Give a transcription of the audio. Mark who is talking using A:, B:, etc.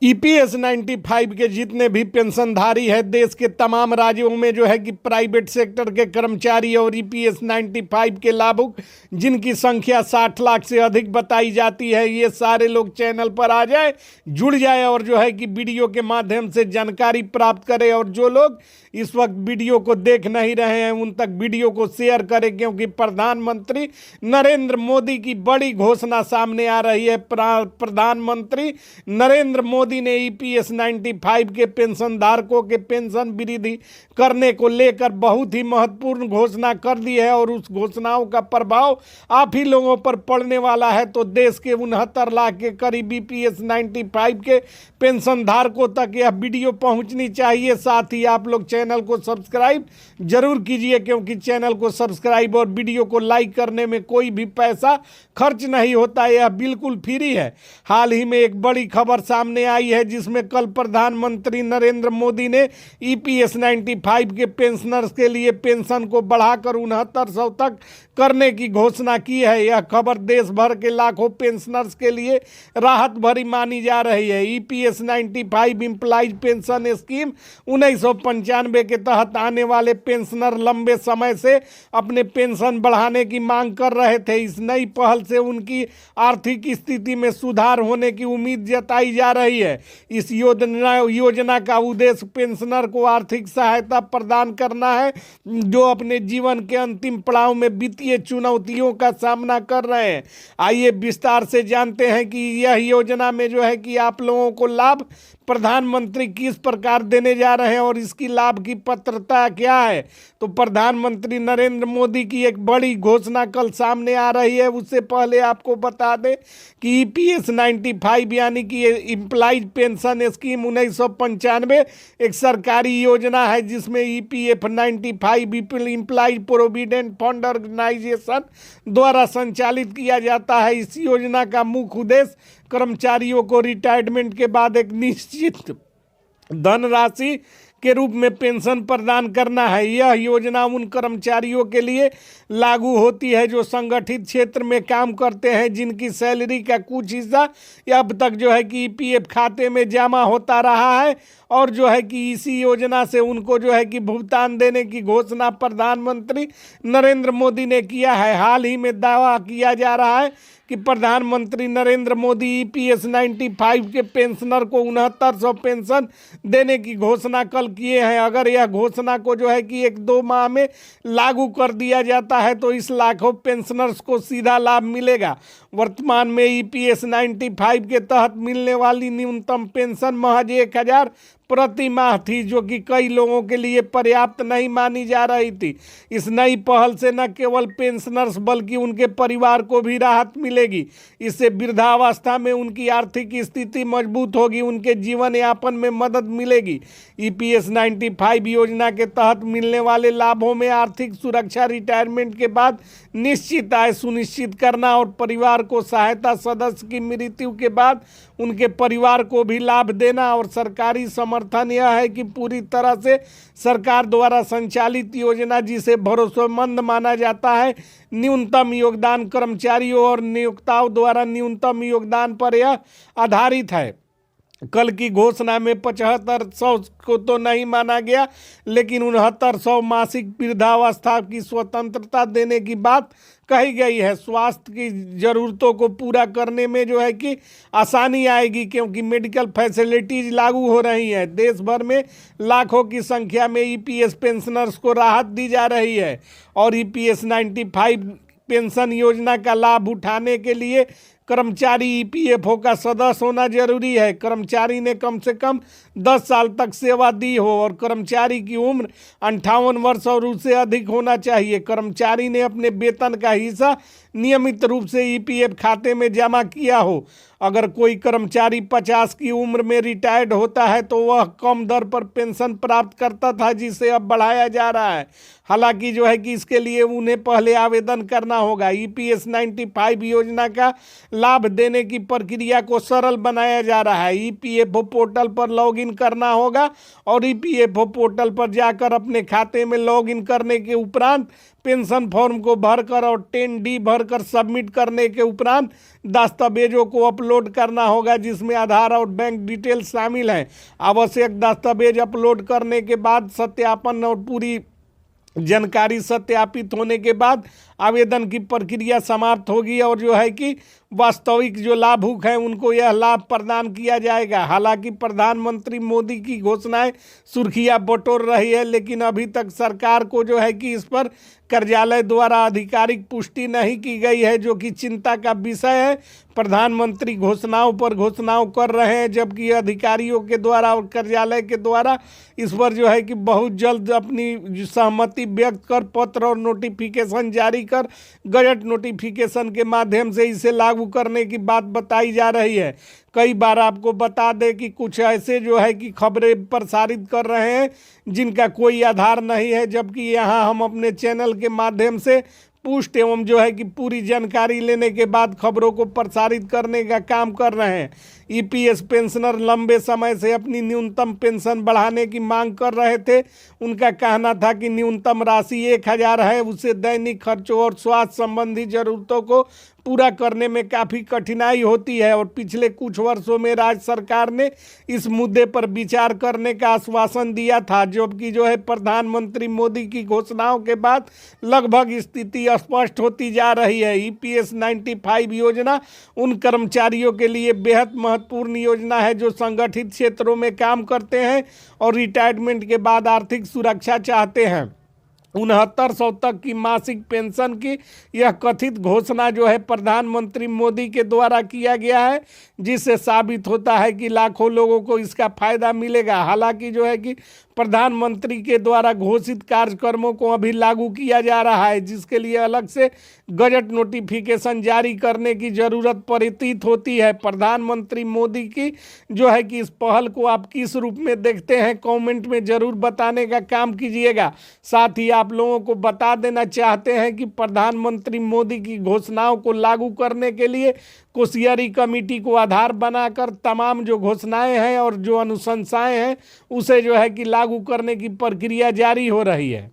A: EPS 95 के जितने भी पेंशनधारी है देश के तमाम राज्यों में जो है कि प्राइवेट सेक्टर के कर्मचारी और ईपीएस 95 के लाभुक जिनकी संख्या 60 लाख से अधिक बताई जाती है, ये सारे लोग चैनल पर आ जाए, जुड़ जाए और जो है कि वीडियो के माध्यम से जानकारी प्राप्त करें। और जो लोग इस वक्त वीडियो को देख नहीं रहे हैं उन तक वीडियो को शेयर करें, क्योंकि प्रधानमंत्री नरेंद्र मोदी की बड़ी घोषणा सामने आ रही है। प्रधानमंत्री नरेंद्र मोदी ने ईपीएस 95 के पेंशन धारकों के पेंशन वृद्धि करने को लेकर बहुत ही महत्वपूर्ण घोषणा कर दी है और उस घोषणाओं का प्रभाव आप ही लोगों पर पड़ने वाला है। तो देश के 69 लाख के करीब ईपीएस 95 के पेंशन धारकों तक यह वीडियो पहुंचनी चाहिए। साथ ही आप लोग चैनल को सब्सक्राइब जरूर कीजिए, क्योंकि चैनल को सब्सक्राइब और वीडियो को लाइक करने में कोई भी पैसा खर्च नहीं होता, यह बिल्कुल फ्री है। हाल ही में एक बड़ी खबर सामने आई है जिसमें कल प्रधानमंत्री नरेंद्र मोदी ने ईपीएस 95 के पेंशनर्स के लिए पेंशन को बढ़ाकर 6900 तक करने की घोषणा की है। यह खबर देश भर के लाखों पेंशनर्स के लिए राहत भरी मानी जा रही है। ईपीएस 95 एम्प्लॉइज पेंशन स्कीम 1995 के तहत आने वाले पेंशनर लंबे समय से अपने पेंशन बढ़ाने की मांग कर रहे थे। इस नई पहल से उनकी आर्थिक स्थिति में सुधार होने की उम्मीद जताई जा रही है। इस योजना का उद्देश्य पेंशनर को आर्थिक सहायता प्रदान करना है जो अपने जीवन के अंतिम पड़ाव में वित्तीय चुनौतियों का सामना कर रहे हैं। आइए विस्तार से जानते हैं कि यह योजना में जो है कि आप लोगों को लाभ प्रधानमंत्री किस प्रकार देने जा रहे हैं और इसकी लाभ की पात्रता क्या है। तो प्रधानमंत्री नरेंद्र मोदी की एक बड़ी घोषणा कल सामने आ रही है। उससे पहले आपको बता दें कि ईपीएस 95 यानी कि एम्प्लॉइज पेंशन स्कीम 1995 एक सरकारी योजना है जिसमें EPF 95 employees provident fund organisation द्वारा संचालित किया जाता है। इस योजना का मुख्य उद्देश्य कर्मचारियों को रिटायरमेंट के बाद एक निश्चित धनराशि के रूप में पेंशन प्रदान करना है। यह योजना उन कर्मचारियों के लिए लागू होती है जो संगठित क्षेत्र में काम करते हैं, जिनकी सैलरी का कुछ हिस्सा अब तक जो है कि ईपीएफ खाते में जमा होता रहा है और जो है कि इसी योजना से उनको जो है कि भुगतान देने की घोषणा प्रधानमंत्री नरेंद्र मोदी ने किया है। हाल ही में दावा किया जा रहा है कि प्रधानमंत्री नरेंद्र मोदी ईपीएस 95 के पेंशनर को 6900 पेंशन देने की घोषणा कल किए हैं। अगर यह घोषणा को जो है कि 1-2 माह में लागू कर दिया जाता है तो इस लाखों पेंशनर्स को सीधा लाभ मिलेगा। वर्तमान में ईपीएस 95 के तहत मिलने वाली न्यूनतम पेंशन महज 1000 प्रति माह थी, जो कि कई लोगों के लिए पर्याप्त नहीं मानी जा रही थी। इस नई पहल से न केवल पेंशनर्स बल्कि उनके परिवार को भी राहत मिलेगी। इससे वृद्धावस्था में उनकी आर्थिक स्थिति मजबूत होगी, उनके जीवन यापन में मदद मिलेगी। ईपीएस 95 योजना के तहत मिलने वाले लाभों में आर्थिक सुरक्षा, रिटायरमेंट के बाद निश्चित आय सुनिश्चित करना और परिवार को सहायता, सदस्य की मृत्यु के बाद उनके परिवार को भी लाभ देना और सरकारी समर्थन यह है कि पूरी तरह से सरकार द्वारा संचालित योजना जिसे भरोसेमंद माना जाता है। न्यूनतम योगदान कर्मचारियों और नियोक्ताओं द्वारा न्यूनतम योगदान पर यह आधारित है। कल की घोषणा में 7500 को तो नहीं माना गया, लेकिन 6900 मासिक वृद्धावस्था की स्वतंत्रता देने की बात कही गई है। स्वास्थ्य की ज़रूरतों को पूरा करने में जो है कि आसानी आएगी, क्योंकि मेडिकल फैसिलिटीज लागू हो रही हैं। देश भर में लाखों की संख्या में ईपीएस पेंशनर्स को राहत दी जा रही है और ईपीएस 95 पेंशन योजना का लाभ उठाने के लिए कर्मचारी ईपीएफओ का सदस्य होना जरूरी है। कर्मचारी ने कम से कम 10 साल तक सेवा दी हो और कर्मचारी की उम्र 58 वर्ष और उससे अधिक होना चाहिए। कर्मचारी ने अपने वेतन का हिस्सा नियमित रूप से ईपीएफ खाते में जमा किया हो। अगर कोई कर्मचारी 50 की उम्र में रिटायर्ड होता है तो वह कम दर पर पेंशन प्राप्त करता था, जिसे अब बढ़ाया जा रहा है। हालांकि जो है कि इसके लिए उन्हें पहले आवेदन करना होगा। ईपीएस 95 योजना का लाभ देने की प्रक्रिया को सरल बनाया जा रहा है। ईपीएफओ पोर्टल पर लॉगिन करना होगा और ईपीएफओ पोर्टल पर जाकर अपने खाते में लॉगिन करने के उपरांत पेंशन फॉर्म को भरकर और 10D भरकर सबमिट करने के उपरांत दस्तावेजों को अपलोड करना होगा, जिसमें आधार और बैंक डिटेल शामिल हैं। आवश्यक दस्तावेज अपलोड करने के बाद सत्यापन और पूरी जानकारी सत्यापित होने के बाद आवेदन की प्रक्रिया समाप्त होगी और जो है कि वास्तविक जो लाभुक हैं उनको यह लाभ प्रदान किया जाएगा। हालांकि प्रधानमंत्री मोदी की घोषणाएं सुर्खियां बटोर रही है, लेकिन अभी तक सरकार को जो है कि इस पर कार्यालय द्वारा आधिकारिक पुष्टि नहीं की गई है, जो कि चिंता का विषय है। प्रधानमंत्री घोषणाओं पर घोषणाओं कर रहे हैं, जबकि अधिकारियों के द्वारा और कार्यालय के द्वारा इस पर जो है कि बहुत जल्द अपनी सहमति व्यक्त कर पत्र और नोटिफिकेशन जारी कर गजट नोटिफिकेशन के माध्यम से इसे लागू करने की बात बताई जा रही है। कई बार आपको बता दें कि कुछ ऐसे जो है कि खबरें प्रसारित कर रहे हैं जिनका कोई आधार नहीं है, जबकि यहाँ हम अपने चैनल के माध्यम से पुष्ट एवं जो है कि पूरी जानकारी लेने के बाद खबरों को प्रसारित करने का काम कर रहे हैं। ईपीएस पेंशनर लंबे समय से अपनी न्यूनतम पेंशन बढ़ाने की मांग कर रहे थे। उनका कहना था कि न्यूनतम राशि 1000 है, उसे दैनिक खर्चों और स्वास्थ्य संबंधी जरूरतों को पूरा करने में काफ़ी कठिनाई होती है और पिछले कुछ वर्षों में राज्य सरकार ने इस मुद्दे पर विचार करने का आश्वासन दिया था, जबकि जो है प्रधानमंत्री मोदी की घोषणाओं के बाद लगभग स्थिति स्पष्ट होती जा रही है। ईपीएस 95 योजना उन कर्मचारियों के लिए बेहद महत्वपूर्ण योजना है जो संगठित क्षेत्रों में काम करते हैं और रिटायरमेंट के बाद आर्थिक सुरक्षा चाहते हैं। 6900 तक की मासिक पेंशन की यह कथित घोषणा जो है प्रधानमंत्री मोदी के द्वारा किया गया है, जिससे साबित होता है कि लाखों लोगों को इसका फायदा मिलेगा। हालांकि जो है कि प्रधानमंत्री के द्वारा घोषित कार्यक्रमों को अभी लागू किया जा रहा है, जिसके लिए अलग से गजट नोटिफिकेशन जारी करने की जरूरत प्रतीत होती है। प्रधानमंत्री मोदी की जो है कि इस पहल को आप किस रूप में देखते हैं, कमेंट में जरूर बताने का काम कीजिएगा। साथ ही आप लोगों को बता देना चाहते हैं कि प्रधानमंत्री मोदी की घोषणाओं को लागू करने के लिए कोसियारी कमेटी को आधार बनाकर तमाम जो घोषणाएं हैं और जो अनुशंसाएं हैं उसे जो है कि लागू करने की प्रक्रिया जारी हो रही है।